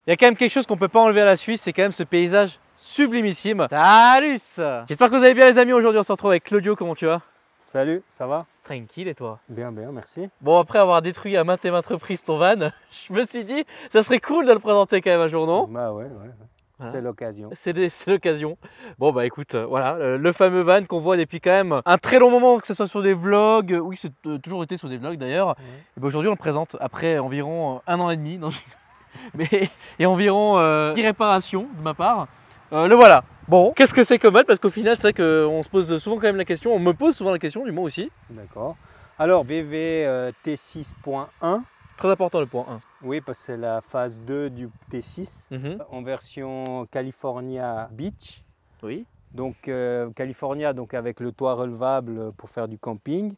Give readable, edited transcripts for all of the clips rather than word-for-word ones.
Il y a quand même quelque chose qu'on peut pas enlever à la Suisse, c'est quand même ce paysage sublimissime. Salut! J'espère que vous allez bien les amis, aujourd'hui on se retrouve avec Claudio, comment tu vas? Salut, ça va? Tranquille et toi? Bien, bien, merci. Bon, après avoir détruit à maintes et maintes reprises ton van, je me suis dit, ça serait cool de le présenter quand même un jour, non? Bah ouais, Voilà. C'est l'occasion. C'est l'occasion. Bon bah écoute, voilà, le fameux van qu'on voit depuis quand même un très long moment, que ce soit sur des vlogs, oui c'est toujours été sur des vlogs d'ailleurs. Et ben aujourd'hui on le présente après environ un an et demi, non, mais et environ 10 réparations de ma part. Le voilà. Bon, qu'est-ce que c'est comme van? Parce qu'au final c'est vrai qu'on se pose souvent quand même la question, on me pose souvent la question, du moins aussi. D'accord. Alors VV T6.1. Très important le point 1. Oui, parce que c'est la phase 2 du T6 en version California Beach. Oui. Donc California donc avec le toit relevable pour faire du camping.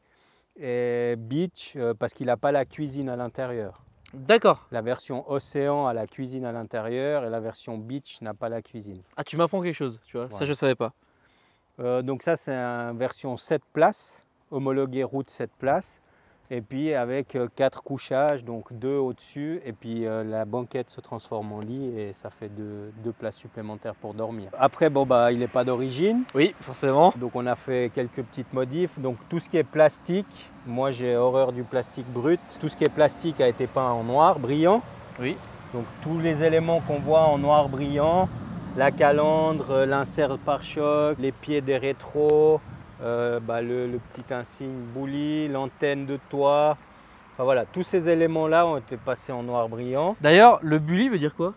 Et Beach parce qu'il n'a pas la cuisine à l'intérieur. D'accord. La version Océan a la cuisine à l'intérieur et la version Beach n'a pas la cuisine. Ah, tu m'apprends quelque chose, tu vois, Voilà. ça je savais pas. Donc ça c'est une version 7 places, homologué route 7 places. Et puis avec 4 couchages, donc 2 au-dessus. Et puis la banquette se transforme en lit et ça fait deux places supplémentaires pour dormir. Après, bon, bah, il n'est pas d'origine. Oui, forcément. Donc on a fait quelques petites modifs. Donc tout ce qui est plastique, moi j'ai horreur du plastique brut. Tout ce qui est plastique a été peint en noir brillant. Oui. Donc tous les éléments qu'on voit en noir brillant, la calandre, l'insert pare-choc, les pieds des rétros, le petit insigne bouli, l'antenne de toit. Enfin voilà, tous ces éléments-là ont été passés en noir brillant. D'ailleurs, le bully veut dire quoi?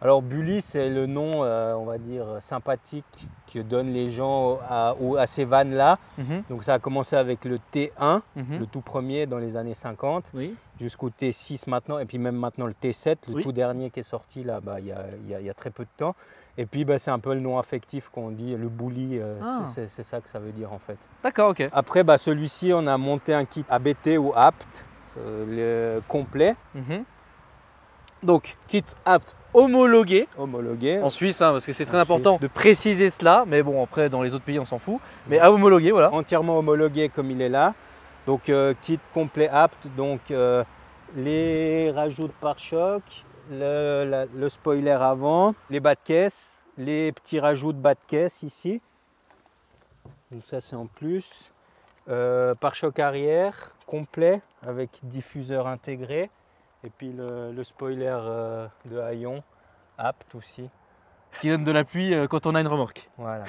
Alors bully, c'est le nom, on va dire, sympathique que donnent les gens à ces vannes-là. Donc ça a commencé avec le T1, le tout premier dans les années 50, oui. Jusqu'au T6 maintenant, et puis même maintenant le T7, le tout dernier qui est sorti là, il y a très peu de temps. Et puis c'est un peu le nom affectif qu'on dit, le bully, c'est ça que ça veut dire en fait. D'accord, ok. Après celui-ci, on a monté un kit ABT ou apte, le complet. Donc kit apte homologué. Homologué. En Suisse, hein, parce que c'est très important de préciser cela, mais bon après dans les autres pays on s'en fout. Mais à homologuer, voilà. Entièrement homologué comme il est là. Donc kit complet apte, donc les rajouts de pare-choc, le spoiler avant, les bas de caisse, les petits rajouts de bas de caisse ici. Donc ça c'est en plus. Pare-choc arrière complet avec diffuseur intégré. Et puis le spoiler de haillon apte aussi. Qui donne de l'appui quand on a une remorque. Voilà.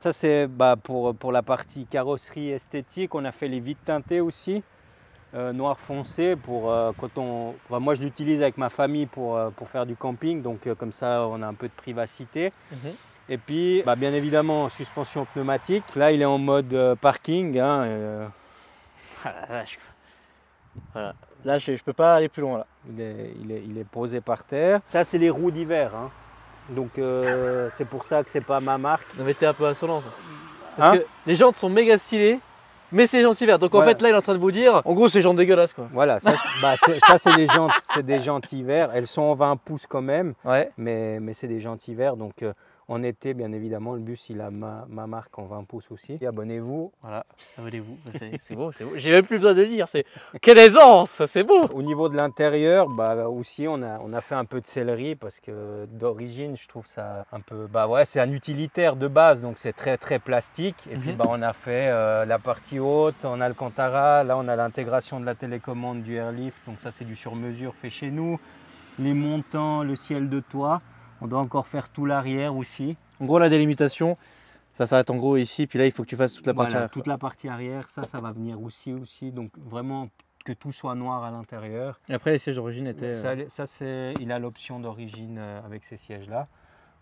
Ça c'est pour la partie carrosserie esthétique. On a fait les vitres teintées aussi. Noir foncé pour moi je l'utilise avec ma famille pour faire du camping, donc comme ça on a un peu de privacité. Et puis bien évidemment suspension pneumatique, là il est en mode parking hein, Ah la vache. Voilà. Là je peux pas aller plus loin là. Il est posé par terre. Ça c'est les roues d'hiver hein. Donc c'est pour ça que c'est pas ma marque. Non mais t'es un peu insolent. Parce que les jantes sont méga stylées, mais c'est les jantes hiver. Donc en fait là il est en train de vous dire, en gros c'est jantes dégueulasses quoi. Voilà, ça c'est des jantes hiver. Elles sont en 20 pouces quand même, mais c'est des jantes hiver. Donc en été bien évidemment le bus il a ma marque en 20 pouces aussi. Et abonnez-vous. Voilà, abonnez-vous. C'est beau, c'est beau. J'ai même plus besoin de dire. Quelle aisance, c'est beau. Au niveau de l'intérieur, aussi on a fait un peu de sellerie parce que d'origine je trouve ça un peu, c'est un utilitaire de base donc c'est très très plastique. Et puis on a fait la partie haute, on a le Cantara, là on a l'intégration de la télécommande du Airlift, donc ça c'est du sur-mesure fait chez nous. Les montants, le ciel de toit. On doit encore faire tout l'arrière aussi. En gros, la délimitation, ça s'arrête en gros ici. Puis là, il faut que tu fasses toute la partie arrière. Toute la partie arrière, ça va venir aussi. Donc vraiment que tout soit noir à l'intérieur. Et après, les sièges d'origine étaient… il a l'option d'origine avec ces sièges-là.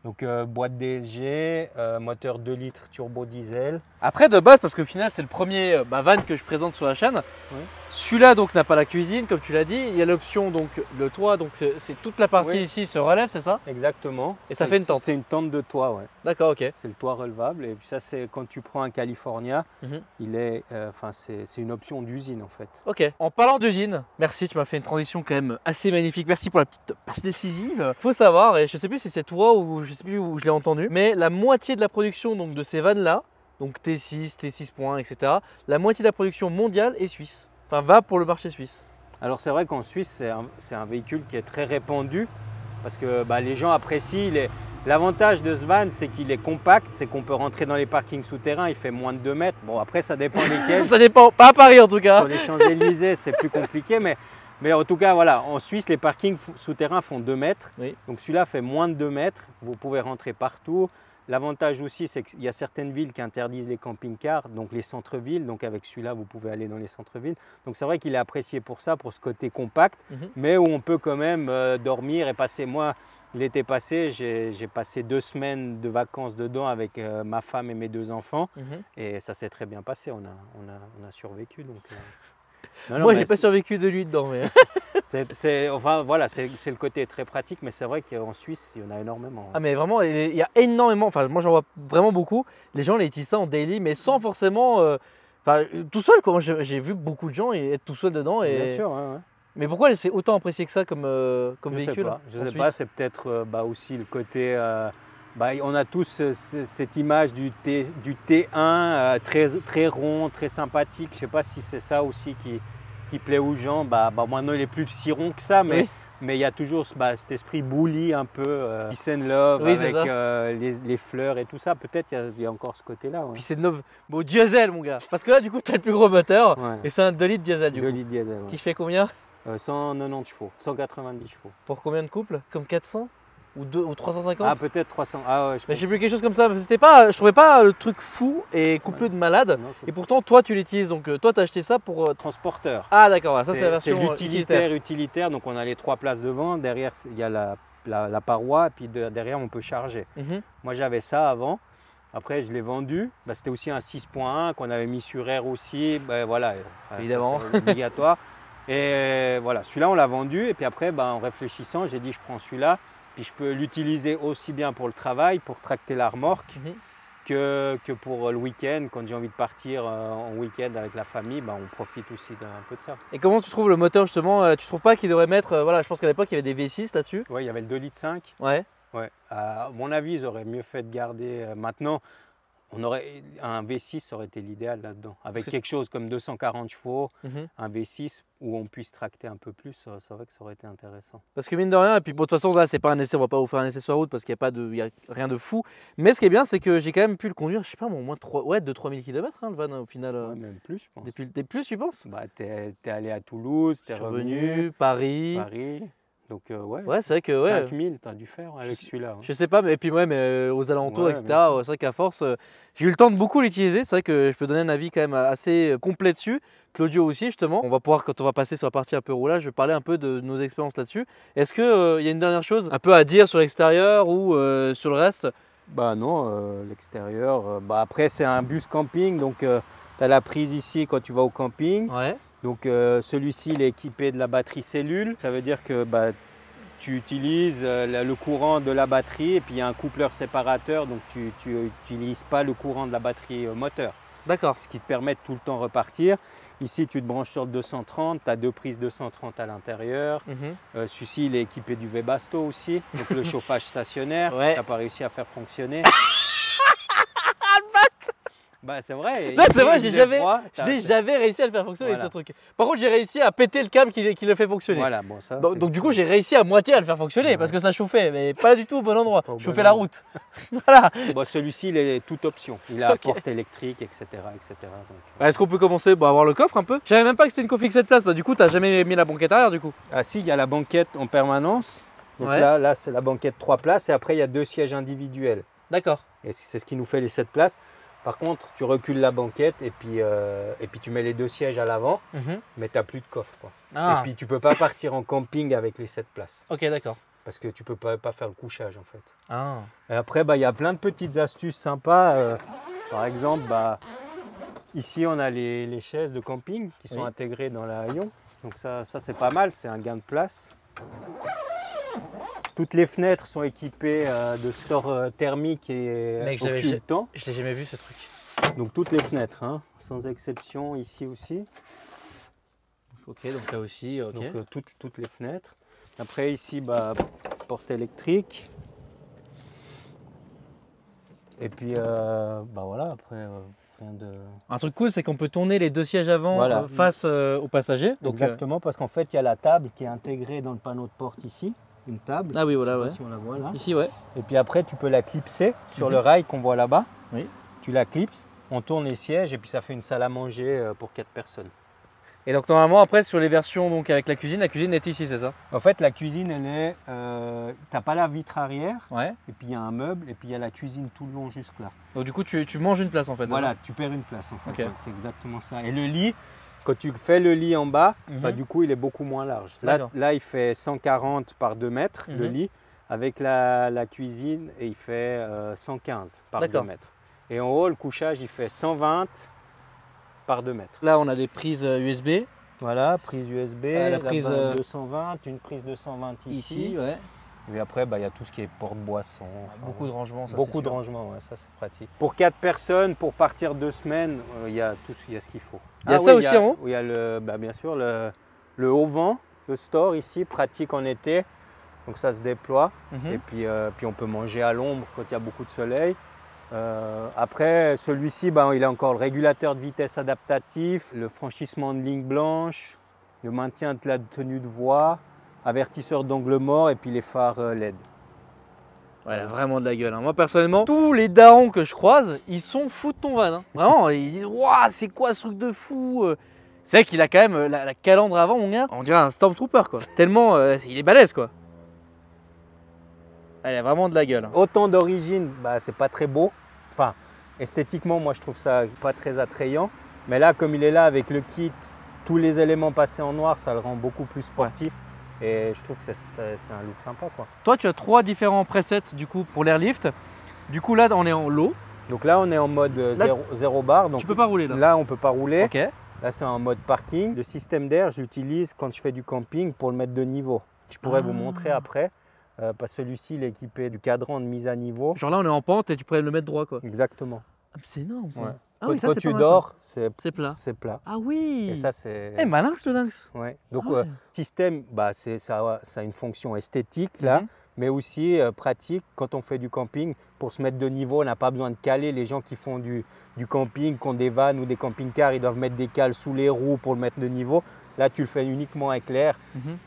Donc boîte DSG, moteur 2 litres turbo diesel. Après de base, parce qu'au final c'est le premier van que je présente sur la chaîne. Celui-là donc n'a pas la cuisine comme tu l'as dit. Il y a l'option donc le toit, donc c'est toute la partie ici se relève, c'est ça? Exactement. Et ça fait une tente. C'est une tente de toit, ouais. D'accord, ok. C'est le toit relevable. Et puis ça c'est quand tu prends un California, c'est une option d'usine en fait. Ok. En parlant d'usine, merci, tu m'as fait une transition quand même assez magnifique. Merci pour la petite passe décisive. Faut savoir, et je sais plus si c'est toi ou je sais plus où je l'ai entendu, mais la moitié de la production donc, de ces vannes là, donc T6, T6.1, etc., la moitié de la production mondiale est suisse. Enfin, va pour le marché suisse. Alors c'est vrai qu'en Suisse, c'est un véhicule qui est très répandu parce que les gens apprécient. L'avantage de ce van, c'est qu'il est compact, c'est qu'on peut rentrer dans les parkings souterrains, il fait moins de 2 mètres. Bon, après, ça dépend lesquels. Ça dépend, pas à Paris en tout cas. Sur les Champs-Élysées, c'est plus compliqué, mais en tout cas, voilà, en Suisse, les parkings souterrains font 2 mètres. Oui. Donc celui-là fait moins de 2 mètres, vous pouvez rentrer partout. L'avantage aussi, c'est qu'il y a certaines villes qui interdisent les camping-cars, donc les centres-villes. Donc avec celui-là, vous pouvez aller dans les centres-villes. Donc c'est vrai qu'il est apprécié pour ça, pour ce côté compact, mais où on peut quand même dormir et passer. Moi, l'été passé, j'ai passé 2 semaines de vacances dedans avec ma femme et mes 2 enfants. Et ça s'est très bien passé, on a survécu. Donc, moi, j'ai pas survécu de nuit dedans. Mais... enfin, voilà, c'est le côté très pratique, mais c'est vrai qu'en Suisse, il y en a énormément. Ah mais vraiment, il y a énormément, enfin moi j'en vois vraiment beaucoup, les gens les utilisent ça en daily, mais sans forcément, enfin tout seul quoi. Moi j'ai vu beaucoup de gens être tout seul dedans. Et... Bien sûr, ouais. Mais pourquoi c'est autant apprécié que ça comme véhicule? Je sais pas, c'est peut-être aussi le côté... on a tous cette image du T1 très rond, très sympathique. Je ne sais pas si c'est ça aussi qui plaît aux gens. Maintenant, il est plus si rond que ça, mais il y a toujours cet esprit bully un peu, peace and love, avec les fleurs et tout ça. Peut-être il y a encore ce côté-là. Ouais. Puis c'est de beau diesel, mon gars. Parce que là, du coup, tu as le plus gros moteur et c'est un 2 litres diesel. 2 litres diesel. Qui fait combien? 190 chevaux, 190 chevaux. Pour combien de couples? Comme 400 ou 350? Ah, peut-être 300. Ah ouais, je sais plus, quelque chose comme ça. C'était pas, je trouvais pas le truc fou et couplé de malade. Non, et pourtant, toi, tu l'utilises. Donc, toi, tu as acheté ça pour. Transporteur. Ah, d'accord. Ça, c'est la version utilitaire. Donc, on a les 3 places devant. Derrière, il y a la paroi. Et puis, derrière, on peut charger. Moi, j'avais ça avant. Après, je l'ai vendu. C'était aussi un 6.1 qu'on avait mis sur R aussi. Voilà. Évidemment. C'est obligatoire. Et voilà, celui-là, on l'a vendu. Et puis après, en réfléchissant, j'ai dit, je prends celui-là. Puis je peux l'utiliser aussi bien pour le travail, pour tracter la remorque, que pour le week-end. Quand j'ai envie de partir en week-end avec la famille, on profite aussi d'un peu de ça. Et comment tu trouves le moteur justement? Tu trouves pas qu'il devrait mettre, voilà, je pense qu'à l'époque il y avait des V6 là-dessus. Oui, il y avait le 2,5 litres. Ouais. À mon avis, ils auraient mieux fait de garder. Maintenant, un V6 aurait été l'idéal là-dedans. Avec quelque chose comme 240 chevaux, un V6 où on puisse tracter un peu plus, c'est vrai que ça aurait été intéressant. Parce que mine de rien, et puis bon, de toute façon là c'est pas un essai, on va pas vous faire un essai sur la route parce qu'il n'y a rien de fou. Mais ce qui est bien, c'est que j'ai quand même pu le conduire, je sais pas, au moins 2-3 000 km le van au final. Ouais, même plus, je pense. Des plus, tu penses? T'es allé à Toulouse, t'es revenu, Paris. Donc ouais, c'est vrai que 5000, tu as dû faire avec celui-là. Je sais pas, mais puis mais aux alentours, etc. C'est vrai qu'à force, j'ai eu le temps de beaucoup l'utiliser. C'est vrai que je peux donner un avis quand même assez complet dessus. Claudio aussi, justement. On va pouvoir, quand on va passer sur la partie un peu roulage, je vais parler un peu de nos expériences là-dessus. Est-ce qu'il y a une dernière chose un peu à dire sur l'extérieur ou sur le reste? Non, l'extérieur. Après, c'est un bus camping, donc tu as la prise ici quand tu vas au camping. Ouais. Donc celui-ci, il est équipé de la batterie cellule. Ça veut dire que tu utilises le courant de la batterie et puis il y a un coupleur séparateur, donc tu n'utilises pas le courant de la batterie moteur. D'accord. Ce qui te permet de tout le temps repartir. Ici, tu te branches sur le 230, tu as 2 prises 230 à l'intérieur. Celui-ci, il est équipé du Webasto aussi, donc le chauffage stationnaire. Tu n'as pas réussi à faire fonctionner. C'est vrai. Non, c'est vrai, j'avais réussi à le faire fonctionner ce truc. Par contre, j'ai réussi à péter le câble qui le fait fonctionner. Voilà, donc du coup, j'ai réussi à moitié à le faire fonctionner parce que ça chauffait, mais pas du tout au bon endroit. Je chauffais la route. Voilà. Celui-ci, il est toute option. Il a porte électrique, etc. Est-ce qu'on peut commencer à voir le coffre un peu? Je savais même pas que c'était une config 7 places. Du coup, tu n'as jamais mis la banquette arrière du coup? Ah si, il y a la banquette en permanence. Donc là c'est la banquette 3 places et après, il y a 2 sièges individuels. D'accord. Et c'est ce qui nous fait les 7 places. Par contre, tu recules la banquette et puis tu mets les 2 sièges à l'avant, mais tu n'as plus de coffre. Et puis, tu ne peux pas partir en camping avec les 7 places. Ok, d'accord. Parce que tu ne peux pas faire le couchage en fait. Et après, il y a plein de petites astuces sympas. Par exemple, ici, on a les chaises de camping qui sont intégrées dans la haillon. Donc ça c'est pas mal, c'est un gain de place. Toutes les fenêtres sont équipées de store thermique et occultant. Je l'ai jamais vu ce truc. Donc toutes les fenêtres, sans exception, ici aussi. Ok, donc là aussi, ok. Donc toutes les fenêtres. Après ici, porte électrique. Et puis voilà, après rien de... Un truc cool, c'est qu'on peut tourner les 2 sièges avant face aux passagers. Donc, exactement, parce qu'en fait, il y a la table qui est intégrée dans le panneau de porte ici. une table. Ah oui, voilà, Je sais ouais. pas si on la voit là. Ici, ouais. Et puis après, tu peux la clipser sur le rail qu'on voit là-bas. Oui. Tu la clipses, on tourne les sièges et puis ça fait une salle à manger pour 4 personnes. Et donc normalement après sur les versions donc avec la cuisine est ici, c'est ça? En fait, la cuisine, elle est, t'as pas la vitre arrière, Ouais. et puis il y a un meuble, et puis il y a la cuisine tout le long jusque là. Donc du coup tu manges une place en fait. Voilà, tu perds une place en fait. Ok. Ouais, c'est exactement ça. Et le lit, quand tu fais le lit en bas, Mhm. bah, du coup, il est beaucoup moins large. Là, D'accord. là il fait 140 par 2 mètres, le Mhm. lit, avec la cuisine, et il fait 115 par 2 D'accord. mètres. Et en haut, le couchage, il fait 120 par 2 mètres. Là on a des prises USB. Voilà, prise USB, La prise, 220, une prise 220 ici. Ici, ouais. Et après, bah, il y a tout ce qui est porte-boisson. Beaucoup de rangements. Ça, Beaucoup c'est de sûr. rangements, ouais, ça c'est pratique. Pour 4 personnes, pour partir 2 semaines, il y a ce qu'il faut. Il y a ça aussi en haut? Il y a bien sûr le haut-vent, le store ici, pratique en été. Donc ça se déploie. Mhm. Et puis on peut manger à l'ombre quand il y a beaucoup de soleil. Après, celui-ci, il a encore le régulateur de vitesse adaptatif, le franchissement de ligne blanche, le maintien de la tenue de voie, avertisseur d'angle mort et puis les phares LED. Ouais, elle a vraiment de la gueule. Hein. Moi personnellement, tous les darons que je croise, ils sont fous de ton van. Hein. Vraiment, ils disent waouh, c'est quoi ce truc de fou. C'est vrai qu'il a quand même la calandre avant, mon gars. On dirait un Stormtrooper quoi. Tellement il est balèze quoi. Elle a vraiment de la gueule. Hein. Autant d'origine, c'est pas très beau. Enfin, esthétiquement, moi je trouve ça pas très attrayant. Mais là, comme il est là avec le kit, tous les éléments passés en noir, ça le rend beaucoup plus sportif. Ouais. Et je trouve que c'est un look sympa, quoi. Toi, tu as 3 différents presets du coup pour l'airlift. Du coup, là, on est en low. Donc là, on est en mode zéro bar. Donc tu peux pas rouler là. Là, on peut pas rouler. Ok. Là, c'est en mode parking. Le système d'air, j'utilise quand je fais du camping pour le mettre de niveau. Je pourrais vous montrer après. Parce que celui-ci, il est équipé du cadran de mise à niveau. Genre là, on est en pente et tu pourrais le mettre droit quoi. Exactement. Ah, c'est énorme ça. Ouais. Ah oui, ça, quand c'est tu pas mal, dors, c'est plat. C'est plat. Ah oui. Et ça, c'est. Eh, malinx le lynx. Ouais. Donc, Ah ouais. système, ça a une fonction esthétique là, mais aussi pratique quand on fait du camping. Pour se mettre de niveau, on n'a pas besoin de caler. Les gens qui font du camping, qui ont des vannes ou des camping-cars, ils doivent mettre des cales sous les roues pour le mettre de niveau. Là, tu le fais uniquement avec l'air.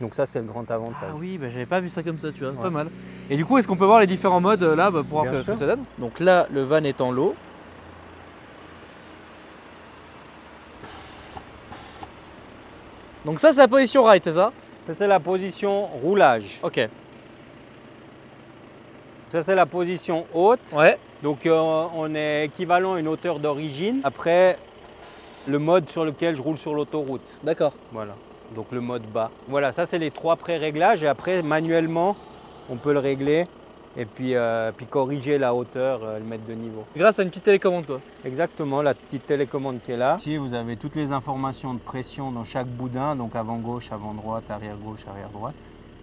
Donc ça, c'est le grand avantage. Ah oui, j'avais pas vu ça comme ça, tu vois, pas mal. Et du coup, est-ce qu'on peut voir les différents modes là pour voir ce que ça donne? Donc là, le van est en low. Donc ça, c'est la position ride, c'est ça? Ça, c'est la position roulage. Ok. Ça, c'est la position haute. Ouais. Donc, on est équivalent à une hauteur d'origine. Après, le mode sur lequel je roule sur l'autoroute. D'accord. Voilà. Donc, le mode bas. Voilà, ça, c'est les 3 pré-réglages. Et après, manuellement, on peut le régler. Et puis corriger la hauteur, le mettre de niveau. Grâce à une petite télécommande quoi. Exactement, la petite télécommande qui est là. Ici, vous avez toutes les informations de pression dans chaque boudin. Donc, avant gauche, avant droite, arrière gauche, arrière droite.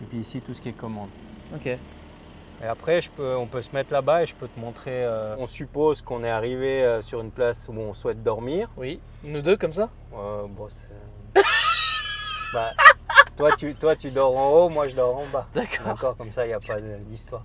Et puis ici, tout ce qui est commande. Ok. Et après, on peut se mettre là-bas et je peux te montrer. On suppose qu'on est arrivé sur une place où on souhaite dormir. Oui. Nous deux comme ça? Toi, tu dors en haut, moi, je dors en bas. D'accord. D'accord, comme ça, il n'y a pas d'histoire.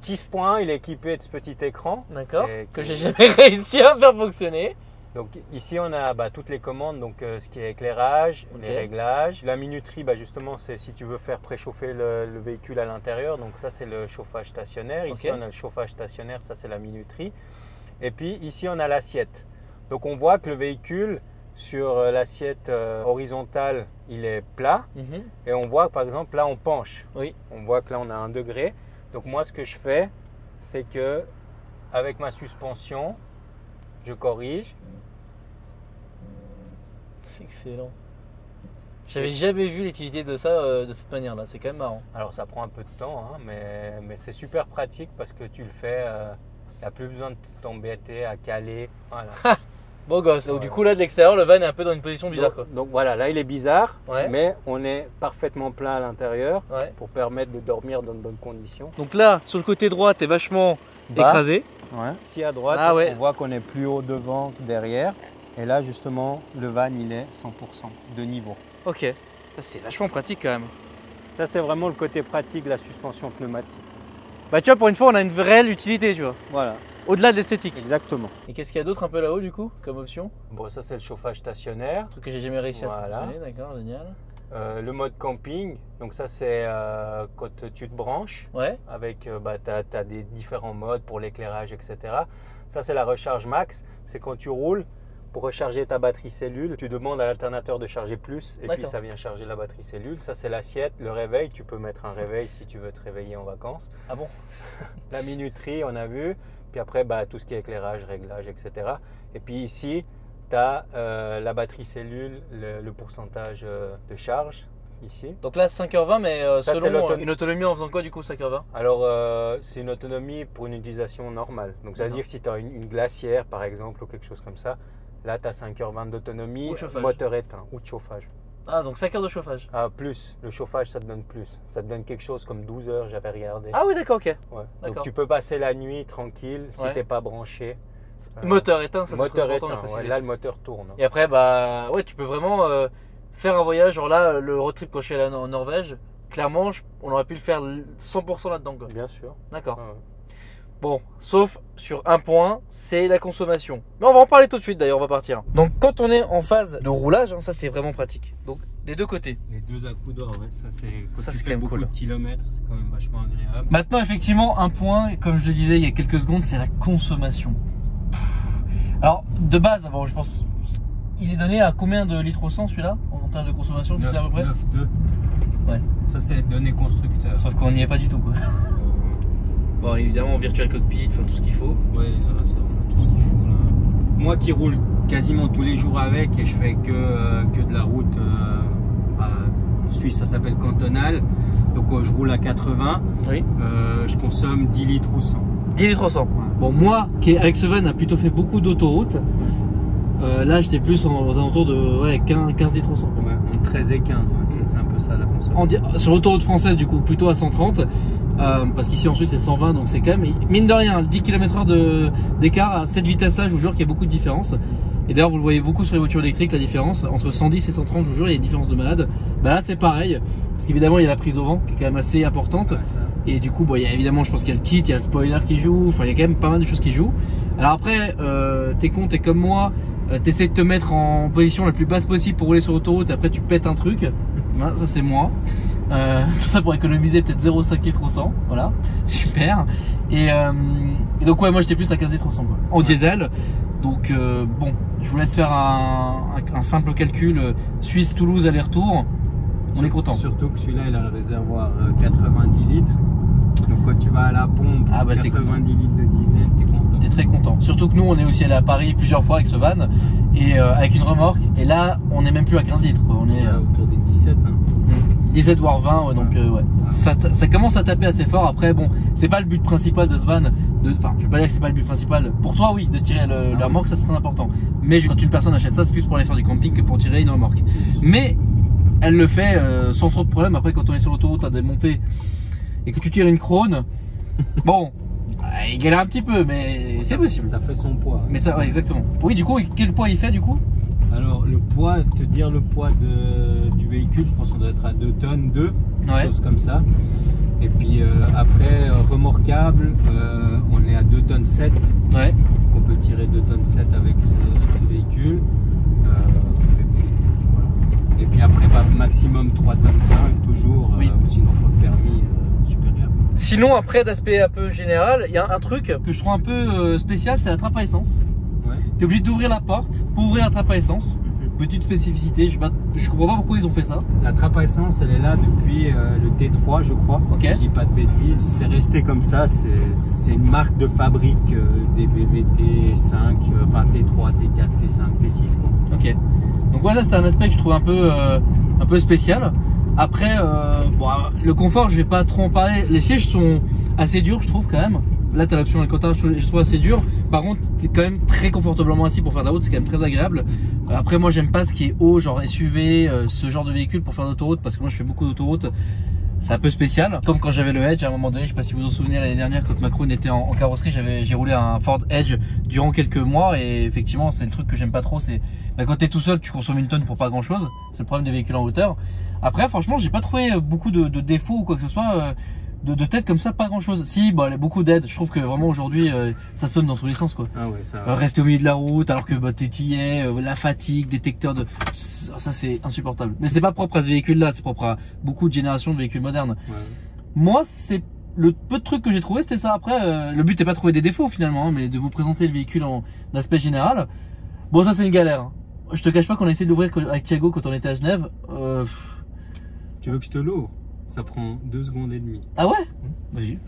6 points, il est équipé de ce petit écran. D'accord. Que j'ai jamais réussi à faire fonctionner. Donc ici, on a toutes les commandes, donc ce qui est éclairage, les réglages. La minuterie, justement, c'est si tu veux faire préchauffer le véhicule à l'intérieur. Donc ça, c'est le chauffage stationnaire. Ici, on a le chauffage stationnaire, ça, c'est la minuterie. Et puis ici, on a l'assiette. Donc on voit que le véhicule, sur l'assiette horizontale, il est plat. Et on voit que, par exemple, là, on penche. Oui. On voit que là, on a 1 degré. Donc moi, ce que je fais, c'est que avec ma suspension, je corrige. C'est excellent. J'avais jamais vu l'utilité de ça de cette manière-là. C'est quand même marrant. Alors ça prend un peu de temps, hein, mais c'est super pratique parce que tu le fais. Il n'y a plus besoin de t'embêter à caler. Voilà. Beau gosse. Donc, du coup, là, de l'extérieur, le van est un peu dans une position bizarre. Donc voilà, là, il est bizarre, Ouais. mais on est parfaitement plein à l'intérieur Ouais. pour permettre de dormir dans de bonnes conditions. Donc là, sur le côté droit, t'es vachement écrasé. Ouais. Ici à droite, Ah ouais. on voit qu'on est plus haut devant que derrière. Et là, justement, le van, il est 100% de niveau. Ok. Ça, c'est vachement pratique quand même. Ça, c'est vraiment le côté pratique de la suspension pneumatique. Bah, tu vois, pour une fois, on a une vraie utilité, tu vois. Voilà, Au-delà de l'esthétique. exactement. Et qu'est-ce qu'il y a d'autre un peu là-haut, du coup, comme option? Bon, ça, c'est le chauffage stationnaire. Un truc que j'ai jamais réussi à Voilà. fonctionner, d'accord, génial. Le mode camping, donc ça c'est quand tu te branches Ouais. avec, tu as des différents modes pour l'éclairage, etc. Ça c'est la recharge max, c'est quand tu roules, pour recharger ta batterie cellule, tu demandes à l'alternateur de charger plus et puis ça vient charger la batterie cellule. Ça c'est l'assiette, le réveil, tu peux mettre un réveil si tu veux te réveiller en vacances. Ah bon? La minuterie, on a vu, puis après tout ce qui est éclairage, réglage, etc. Et puis ici, tu as la batterie cellule, le pourcentage de charge ici. Donc là 5h20, mais Ça, selon une autonomie en faisant quoi du coup 5h20? Alors c'est une autonomie pour une utilisation normale. Donc ça veut dire que si tu as une glacière par exemple ou quelque chose comme ça, là tu as 5h20 d'autonomie, moteur éteint ou de chauffage. Ah, donc 5 heures de chauffage. Ah, plus, le chauffage ça te donne plus. Ça te donne quelque chose comme 12 heures, j'avais regardé. Ah oui, d'accord, ok. Ouais. Donc tu peux passer la nuit tranquille si tu n'es pas branché. Moteur éteint, ça c'est moteur très important éteint, de préciser. ouais, là le moteur tourne. Et après, ouais, tu peux vraiment faire un voyage. Genre là, le road trip quand je suis allé en Norvège, clairement, on aurait pu le faire 100% là-dedans. Bien sûr. D'accord. Bon, sauf sur un point, c'est la consommation. Mais on va en parler tout de suite d'ailleurs, on va partir. Donc quand on est en phase de roulage, ça c'est vraiment pratique. Donc des deux côtés. Les deux à coups d'or, ouais, ça c'est quand ça, tu c'est fais quand même beaucoup cool. de kilomètres, c'est quand même vachement agréable. Maintenant effectivement, un point, comme je le disais il y a quelques secondes, c'est la consommation. Alors de base, bon, je pense, il est donné à combien de litres au 100 celui-là en termes de consommation, tu sais à peu près 9,2. Ouais. Ça c'est donné constructeur. Sauf qu'on n'y est pas du tout quoi. Bon évidemment virtual cockpit, enfin tout ce qu'il faut. Ouais, là, ça, on a tout ce qu'il faut là. Moi qui roule quasiment tous les jours avec et je fais que de la route, en Suisse ça s'appelle cantonale, donc je roule à 80, oui. Je consomme 10 litres ou 100. 10 litres au 100. Ouais. Bon moi qui avec ce van a plutôt fait beaucoup d'autoroutes, là j'étais plus aux alentours de 15 litres au 100. Ouais, entre 13 et 15, ouais, c'est un peu ça la consommation. Sur l'autoroute française du coup plutôt à 130, parce qu'ici en Suisse c'est 120, donc c'est quand même, mine de rien, 10 km/h d'écart à cette vitesse-là, je vous jure qu'il y a beaucoup de différence. Et d'ailleurs vous le voyez beaucoup sur les voitures électriques, la différence entre 110 et 130, je vous jure il y a une différence de malade. Bah là c'est pareil, parce qu'évidemment il y a la prise au vent qui est quand même assez importante. Ouais, et du coup bon, il y a évidemment, je pense qu'il y a le kit, il y a le spoiler qui joue, enfin il y a quand même pas mal de choses qui jouent. Alors après t'es con, t'es comme moi, t'essaies de te mettre en position la plus basse possible pour rouler sur l'autoroute, après tu pètes un truc, ça c'est moi. Tout ça pour économiser peut-être 0,5 litres au 100, voilà, super. Et donc ouais, moi j'étais plus à 15 litres au 100 quoi, en diesel. Donc bon, je vous laisse faire un simple calcul, Suisse-Toulouse aller-retour, on est content. Surtout que celui-là il a le réservoir 90 litres, donc quand tu vas à la pompe, 90 litres de diesel, t'es content. T'es très content, surtout que nous on est aussi allé à Paris plusieurs fois avec ce van, et avec une remorque, et là on est même plus à 15 litres quoi. On est autour des 17 hein. 17 voire 20, ouais, donc ouais. Ça commence à taper assez fort. Après bon, c'est pas le but principal de ce van, enfin je vais pas dire que c'est pas le but principal, pour toi oui, de tirer la remorque, ça c'est très important, mais quand une personne achète ça, c'est plus pour aller faire du camping que pour tirer une remorque. Mais elle le fait sans trop de problème. Après quand on est sur l'autoroute à des montées et que tu tires une Krone, bon, il galère un petit peu, mais c'est possible. Ça fait son poids. Mais ça, ouais, exactement. Oui, du coup, quel poids il fait du coup? Alors le poids, te dire le poids du véhicule, je pense qu'on doit être à 2 tonnes, quelque chose comme ça. Et puis après, remorquable, on est à 2 tonnes 7. Ouais. Donc on peut tirer 2 tonnes 7 avec ce véhicule. Et puis après, maximum 3 tonnes 5 toujours, oui. Sinon il faut le permis supérieur. Sinon après, d'aspect un peu général, il y a un truc que je trouve un peu spécial, c'est la trappe à essence. Ouais. Tu es obligé d'ouvrir la porte pour ouvrir la trappe à essence. Petite spécificité, je comprends pas pourquoi ils ont fait ça. La trappe à essence, elle est là depuis le T3 je crois, si je dis pas de bêtises. C'est resté comme ça, c'est une marque de fabrique des VVT 5, enfin T3, T4, T5, T6 quoi. Ok, donc voilà, c'est un aspect que je trouve un peu spécial. Après, bon, le confort, je vais pas trop en parler. Les sièges sont assez durs, je trouve quand même. Là, tu as l'option Alcantara, je trouve assez dur. Par contre, tu es quand même très confortablement assis pour faire de la route, c'est quand même très agréable. Après, moi, j'aime pas ce qui est haut, genre SUV, ce genre de véhicule pour faire d'autoroute, parce que moi, je fais beaucoup d'autoroute. C'est un peu spécial. Comme quand j'avais le Edge à un moment donné, je sais pas si vous vous en souvenez, l'année dernière, quand Macron était en carrosserie, j'ai roulé un Ford Edge durant quelques mois. Et effectivement, c'est le truc que j'aime pas trop. C'est quand tu es tout seul, tu consommes une tonne pour pas grand chose. C'est le problème des véhicules en hauteur. Après, franchement, j'ai pas trouvé beaucoup de défauts ou quoi que ce soit. de tête comme ça, pas grand chose. Si, bon, elle a beaucoup d'aide. Je trouve que vraiment aujourd'hui, ça sonne dans tous les sens, quoi. Ah ouais, ça. Rester au milieu de la route alors que bah, tu y es, la fatigue, détecteur de. Ça, c'est insupportable. Mais c'est pas propre à ce véhicule-là, c'est propre à beaucoup de générations de véhicules modernes. Ouais. Moi, c'est. Le peu de trucs que j'ai trouvé, c'était ça. Après, le but n'est pas de trouver des défauts finalement, hein, mais de vous présenter le véhicule en aspect général. Bon, ça, c'est une galère. Hein. Je te cache pas qu'on a essayé de l'ouvrir avec Thiago quand on était à Genève. Tu veux que je te l'ouvre? Ça prend 2 secondes et demie. Ah ouais? Vas-y.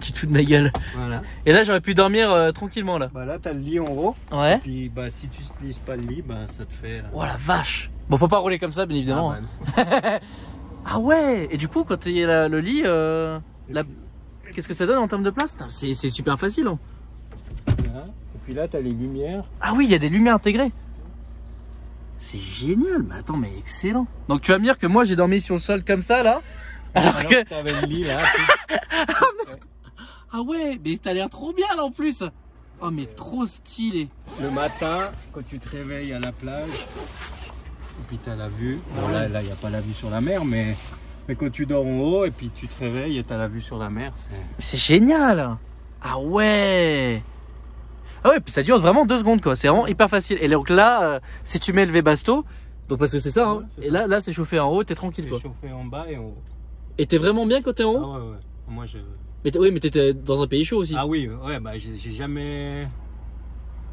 Tu te fous de ma gueule. Voilà. Et là, j'aurais pu dormir tranquillement là. Bah là, t'as le lit en haut. Ouais. Et puis bah si tu n'utilises pas le lit, bah ça te fait. Oh la vache. Bon, faut pas rouler comme ça, bien évidemment. Ah, bah ah ouais. Et du coup, quand il y a le lit, qu'est-ce que ça donne en termes de place? C'est super facile. Hein. Voilà. Et puis là, t'as les lumières. Ah oui, il y a des lumières intégrées. C'est génial. Mais attends, mais excellent. Donc tu vas me dire que moi, j'ai dormi sur le sol comme ça là. Alors que t'avais le lit là. Ah ouais, mais t'as l'air trop bien là en plus. Oh mais trop stylé. Le matin, quand tu te réveilles à la plage, et puis t'as la vue. Bon là, il n'y a pas la vue sur la mer, mais quand tu dors en haut et puis tu te réveilles et t'as la vue sur la mer, c'est génial. Ah ouais. Ah ouais, puis ça dure vraiment 2 secondes quoi. C'est vraiment hyper facile. Et donc là, si tu mets le Webasto, donc parce que c'est ça, hein, ouais, et ça. Là c'est chauffé en haut, t'es tranquille quoi. C'est chauffé en bas et en haut. Et t'es vraiment bien quand t'es en haut? Ah ouais, ouais. Moi je. Oui, mais t'étais dans un pays chaud aussi. Ah oui, ouais, bah j'ai jamais.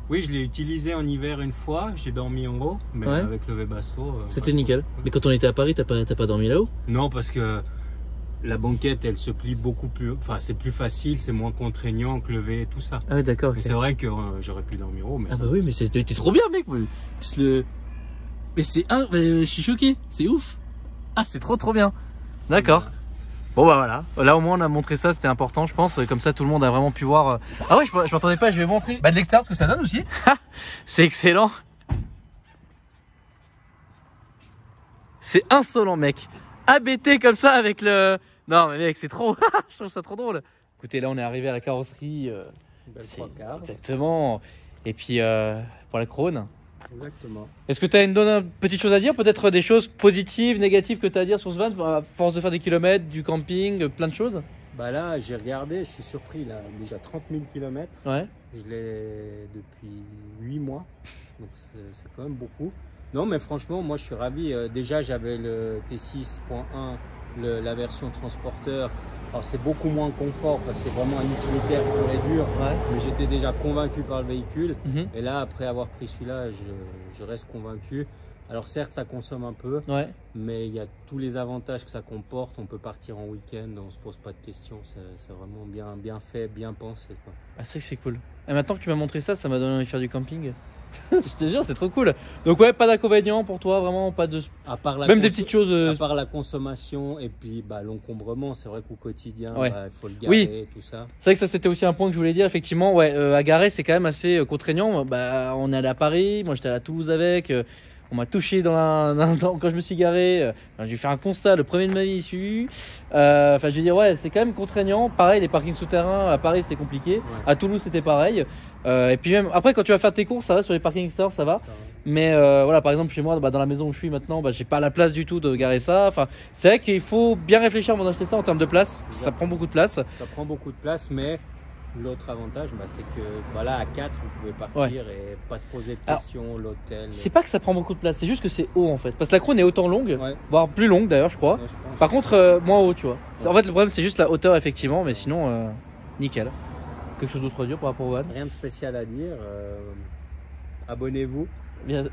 Oui, je l'ai utilisé en hiver une fois, j'ai dormi en haut, mais ouais. Avec le Webasto. C'était nickel. Mais quand on était à Paris, t'as pas dormi là-haut? Non, parce que la banquette, elle se plie beaucoup plus. Enfin, c'est plus facile, c'est moins contraignant que lever et tout ça. Ah oui, d'accord. Okay. C'est vrai que j'aurais pu dormir haut, mais. Ah bah oui, mais t'es trop bien, mec. Mais c'est je suis choqué, c'est ouf. Ah, c'est trop bien. D'accord. Bon bah voilà, là au moins on a montré ça, c'était important je pense, comme ça tout le monde a vraiment pu voir. Ah ouais, je m'attendais pas, je vais montrer de l'extérieur ce que ça donne aussi. C'est excellent. C'est insolent mec. ABT comme ça avec le... Non mais mec c'est trop, je trouve ça trop drôle. Écoutez là on est arrivé à la carrosserie, exactement. Et puis pour la Krone. Exactement. Est-ce que tu as une petite chose à dire? Peut-être des choses positives, négatives que tu as à dire sur ce van, à force de faire des kilomètres, du camping, plein de choses? Bah là, j'ai regardé, je suis surpris, là, déjà 30 000 km. Ouais. Je l'ai depuis 8 mois, donc c'est quand même beaucoup. Non, mais franchement, moi je suis ravi. Déjà, j'avais le T6.1, la version transporteur. Alors c'est beaucoup moins confort parce que c'est vraiment un utilitaire pur et dur, ouais. Mais j'étais déjà convaincu par le véhicule. Et là, après avoir pris celui-là, je reste convaincu. Alors certes, ça consomme un peu, ouais. Mais il y a tous les avantages que ça comporte. On peut partir en week-end, on se pose pas de questions. C'est vraiment bien fait, bien pensé, quoi. Ah, c'est que c'est cool. Et maintenant que tu m'as montré ça, ça m'a donné envie de faire du camping. Je te jure, c'est trop cool. Donc ouais, pas d'inconvénients pour toi, vraiment pas de. À part même des petites choses. À part la consommation et puis l'encombrement, c'est vrai qu'au quotidien, ouais. Il faut le garer, tout ça. C'est vrai que ça c'était aussi un point que je voulais dire. Effectivement, ouais, à garer c'est quand même assez contraignant. Bah, on est allé à Paris, moi j'étais à Toulouse avec. On m'a touché quand je me suis garé. J'ai dû faire un constat, le premier de ma vie ici. Enfin, je veux dire, ouais, c'est quand même contraignant. Pareil, les parkings souterrains à Paris c'était compliqué. Ouais. À Toulouse c'était pareil. Et puis même après, quand tu vas faire tes courses, ça va sur les parkings extérieurs, ça va. Mais voilà, par exemple chez moi, dans la maison où je suis maintenant, j'ai pas la place du tout de garer ça. Enfin, c'est vrai qu'il faut bien réfléchir avant d'acheter ça en termes de place. Ça prend beaucoup de place. Ça prend beaucoup de place, mais l'autre avantage, c'est que voilà, à 4, vous pouvez partir, ouais. Et pas se poser de questions, l'hôtel. C'est pas que ça prend beaucoup de place, c'est juste que c'est haut en fait. Parce que la Krone est autant longue, ouais. Voire plus longue d'ailleurs, je crois. Ouais, Par contre, moins haut, tu vois. Ouais. En fait, le problème, c'est juste la hauteur, effectivement, mais sinon, nickel. Quelque chose d'autre à dire par rapport au van? Rien de spécial à dire. Abonnez-vous. Bien.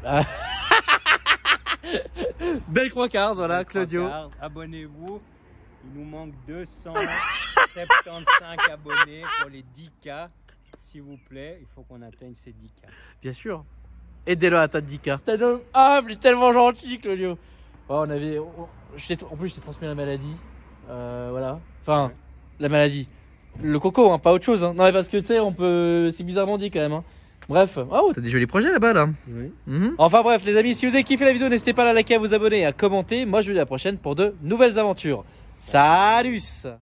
Belle croix Cars, voilà, Claudio. Abonnez-vous. Il nous manque 275 abonnés pour les 10K. S'il vous plaît, il faut qu'on atteigne ces 10K. Bien sûr. Aidez-le à atteindre 10K. C'est un homme humble, tellement gentil, Claudio. Oh, en plus, je t'ai transmis la maladie. Voilà. Enfin, ouais. La maladie. Le coco, hein, pas autre chose. Hein. Non, mais parce que tu sais, c'est bizarrement dit quand même. Hein. Bref, oh, t'as des jolis projets là-bas là. Oui. Enfin bref les amis, si vous avez kiffé la vidéo, n'hésitez pas à la liker, à vous abonner et à commenter. Moi je vous dis à la prochaine pour de nouvelles aventures. Salut!